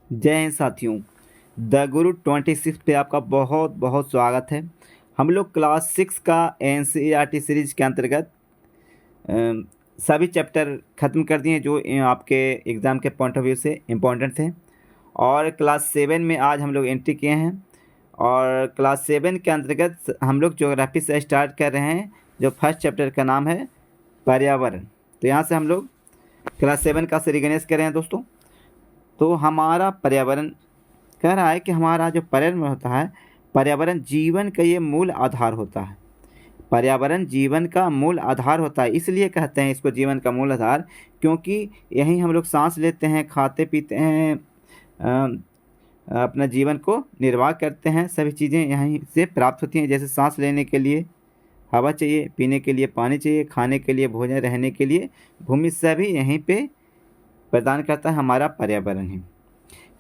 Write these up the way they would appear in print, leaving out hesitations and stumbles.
जय हिंद साथियों। द गुरु 26 पे आपका बहुत बहुत स्वागत है। हम लोग क्लास 6 का NCERT सीरीज के अंतर्गत सभी चैप्टर ख़त्म कर दिए जो आपके एग्ज़ाम के पॉइंट ऑफ व्यू से इम्पोर्टेंट थे, और क्लास 7 में आज हम लोग एंट्री किए हैं। और क्लास 7 के अंतर्गत हम लोग ज्योग्राफी से स्टार्ट कर रहे हैं, जो फर्स्ट चैप्टर का नाम है पर्यावरण। तो यहाँ से हम लोग क्लास 7 का सीरीगणेश कर रहे हैं दोस्तों। तो हमारा पर्यावरण कह रहा है कि हमारा जो पर्यावरण होता है, पर्यावरण जीवन का ये मूल आधार होता है। पर्यावरण जीवन का मूल आधार होता है, इसलिए कहते हैं इसको जीवन का मूल आधार, क्योंकि यहीं हम लोग सांस लेते हैं, खाते पीते हैं, अपना जीवन को निर्वाह करते हैं। सभी चीज़ें यहीं से प्राप्त होती हैं। जैसे सांस लेने के लिए हवा चाहिए, पीने के लिए पानी चाहिए, खाने के लिए भोजन, रहने के लिए भूमि, सभी यहीं पे प्रदान करता है हमारा पर्यावरण ही।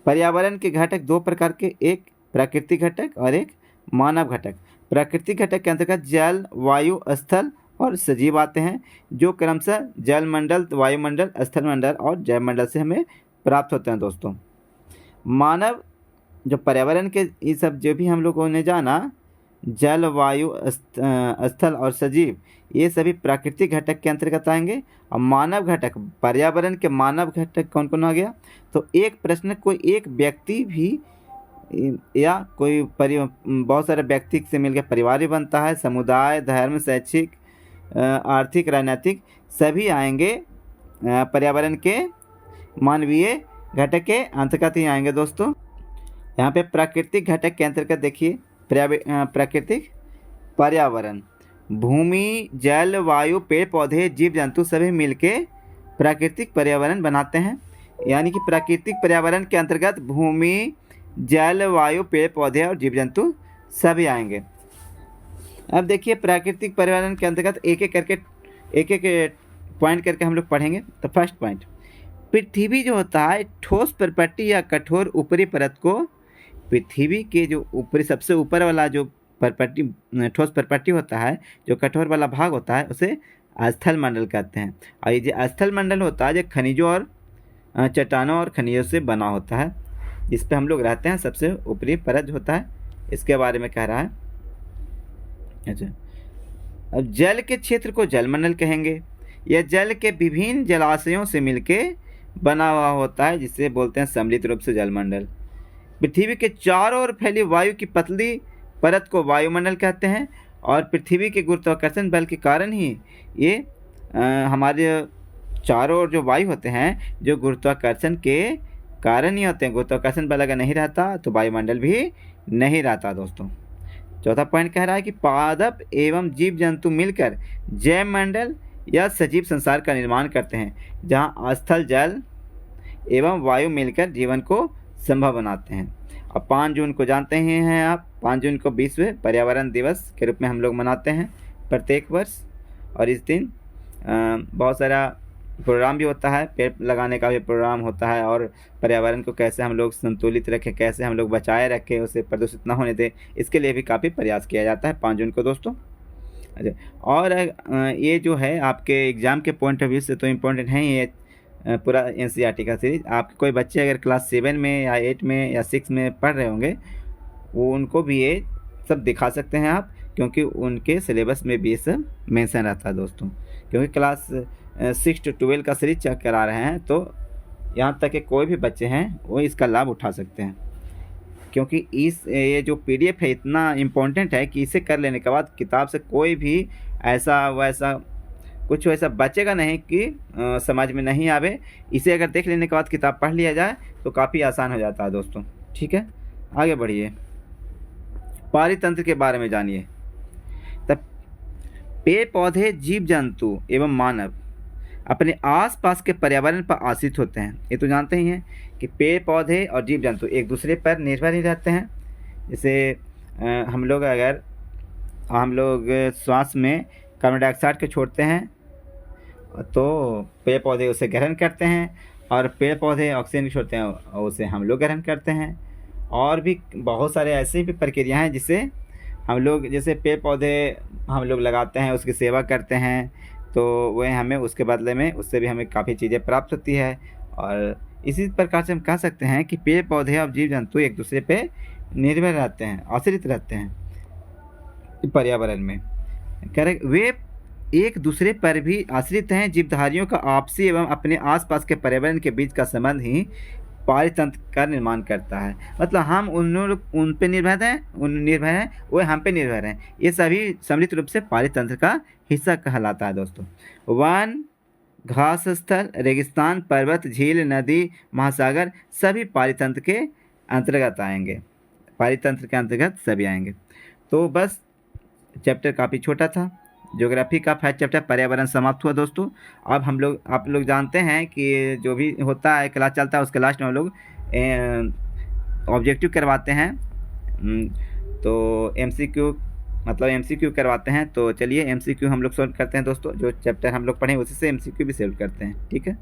पर्यावरण के घटक दो प्रकार के, एक प्राकृतिक घटक और एक मानव घटक। प्राकृतिक घटक के अंतर्गत जल, वायु, स्थल और सजीव आते हैं, जो क्रमशः जल मंडल, वायुमंडल, स्थल मंडल और जैव मंडल से हमें प्राप्त होते हैं दोस्तों। मानव जो पर्यावरण के ये सब जो भी हम लोगों ने जाना, जल, वायु, स्थल और सजीव, ये सभी प्राकृतिक घटक के अंतर्गत आएंगे। और मानव घटक, पर्यावरण के मानव घटक कौन कौन आ गया? तो एक प्रश्न, कोई एक व्यक्ति भी या कोई बहुत सारे व्यक्ति से मिलकर परिवार भी बनता है। समुदाय, धर्म, शैक्षिक, आर्थिक, राजनीतिक सभी आएंगे पर्यावरण के मानवीय घटक के अंतर्गत ही आएंगे दोस्तों। यहाँ पे प्राकृतिक घटक के अंतर्गत देखिए, प्राकृतिक पर्यावरण, भूमि, जल, वायु, पेड़ पौधे, जीव जंतु सभी मिलके प्राकृतिक पर्यावरण बनाते हैं। यानी कि प्राकृतिक पर्यावरण के अंतर्गत भूमि, जल, वायु, पेड़ पौधे और जीव जंतु सभी आएंगे। अब देखिए, प्राकृतिक पर्यावरण के अंतर्गत एक एक पॉइंट करके हम लोग पढ़ेंगे। तो फर्स्ट पॉइंट, पृथ्वी जो होता है ठोस प्रपट्टी या कठोर ऊपरी परत को, पृथ्वी के जो ऊपरी सबसे ऊपर वाला जो परपट्टी, ठोस परपट्टी होता है, जो कठोर वाला भाग होता है, उसे स्थल मंडल कहते हैं। और ये जो स्थल मंडल होता है, जो खनिजों और चट्टानों और खनिजों से बना होता है, जिस पे हम लोग रहते हैं, सबसे ऊपरी परत होता है, इसके बारे में कह रहा है। अच्छा, अब जल के क्षेत्र को जलमंडल कहेंगे। यह जल के विभिन्न जलाशयों से मिलके बना हुआ होता है, जिसे बोलते हैं सम्मिलित रूप से जलमंडल। पृथ्वी के चारों ओर फैली वायु की पतली परत को वायुमंडल कहते हैं। और पृथ्वी के गुरुत्वाकर्षण बल के कारण ही ये हमारे चारों ओर जो वायु होते हैं, जो गुरुत्वाकर्षण के कारण ही होते हैं। गुरुत्वाकर्षण बल अगर नहीं रहता तो वायुमंडल भी नहीं रहता दोस्तों। चौथा पॉइंट कह रहा है कि पादप एवं जीव जंतु मिलकर जैव मंडल या सजीव संसार का निर्माण करते हैं, जहाँ स्थल, जल एवं वायु मिलकर जीवन को संभव बनाते हैं। अब 5 जून को जानते ही हैं आप, 5 जून को विश्व पर्यावरण दिवस के रूप में हम लोग मनाते हैं प्रत्येक वर्ष। और इस दिन बहुत सारा प्रोग्राम भी होता है, पेड़ लगाने का भी प्रोग्राम होता है, और पर्यावरण को कैसे हम लोग संतुलित रखें, कैसे हम लोग बचाए रखें, उसे प्रदूषित ना होने दें, इसके लिए भी काफ़ी प्रयास किया जाता है 5 जून को दोस्तों। अच्छा, और ये जो है आपके एग्ज़ाम के पॉइंट ऑफ व्यू से तो इम्पोर्टेंट है ये पूरा NCERT का सीरीज। आपके कोई बच्चे अगर क्लास 7 में या 8 में या 6 में पढ़ रहे होंगे, वो उनको भी ये सब दिखा सकते हैं आप, क्योंकि उनके सिलेबस में भी ये सब मेंशन रहता है दोस्तों। क्योंकि क्लास 6 to 12 का सीरीज चेक करा रहे हैं, तो यहाँ तक कि कोई भी बच्चे हैं वो इसका लाभ उठा सकते हैं। क्योंकि ये जो PDF है इतना इम्पोर्टेंट है कि इसे कर लेने के बाद किताब से कोई भी ऐसा वैसा कुछ वैसा बचेगा नहीं कि समझ में नहीं आवे। इसे अगर देख लेने के बाद किताब पढ़ लिया जाए तो काफ़ी आसान हो जाता है दोस्तों। ठीक है, आगे बढ़िए, पारितंत्र के बारे में जानिए। तब पेड़ पौधे, जीव जंतु एवं मानव अपने आसपास के पर्यावरण पर आश्रित होते हैं। ये तो जानते ही हैं कि पेड़ पौधे और जीव जंतु एक दूसरे पर निर्भर ही रहते हैं। जैसे हम लोग श्वास में कार्बन डाइऑक्साइड को छोड़ते हैं, तो पेड़ पौधे उसे ग्रहण करते हैं, और पेड़ पौधे ऑक्सीजन छोड़ते हैं और उसे हम लोग ग्रहण करते हैं। और भी बहुत सारे ऐसी भी प्रक्रिया हैं जिसे हम लोग, जैसे पेड़ पौधे हम लोग लगाते हैं, उसकी सेवा करते हैं, तो वह हमें उसके बदले में उससे भी हमें काफ़ी चीज़ें प्राप्त होती है। और इसी प्रकार से हम कह सकते हैं कि पेड़ पौधे और जीव जंतु एक दूसरे पे निर्भर रहते हैं, आश्रित रहते हैं पर्यावरण में। करेक्ट, वे एक दूसरे पर भी आश्रित हैं। जीवधारियों का आपसी एवं अपने आसपास के पर्यावरण के बीच का संबंध ही पारितंत्र का निर्माण करता है। मतलब हम उन पे निर्भर हैं, वो हम पे निर्भर हैं। ये सभी सम्मिलित रूप से पारितंत्र का हिस्सा कहलाता है दोस्तों। वन, घास स्थल, रेगिस्तान, पर्वत, झील, नदी, महासागर सभी पारितंत्र के अंतर्गत आएंगे। पारितंत्र के अंतर्गत सभी आएंगे। तो बस चैप्टर काफ़ी छोटा था। ज्योग्राफी का फर्स्ट चैप्टर पर्यावरण समाप्त हुआ दोस्तों। अब आप लोग जानते हैं कि जो भी होता है क्लास चलता है उसके लास्ट में हम लोग ऑब्जेक्टिव करवाते हैं। तो एमसीक्यू मतलब एमसीक्यू करवाते हैं। तो चलिए एमसीक्यू हम लोग सॉल्व करते हैं दोस्तों। जो चैप्टर हम लोग पढ़ें उसी से एमसीक्यू भी सॉल्व करते हैं, ठीक है।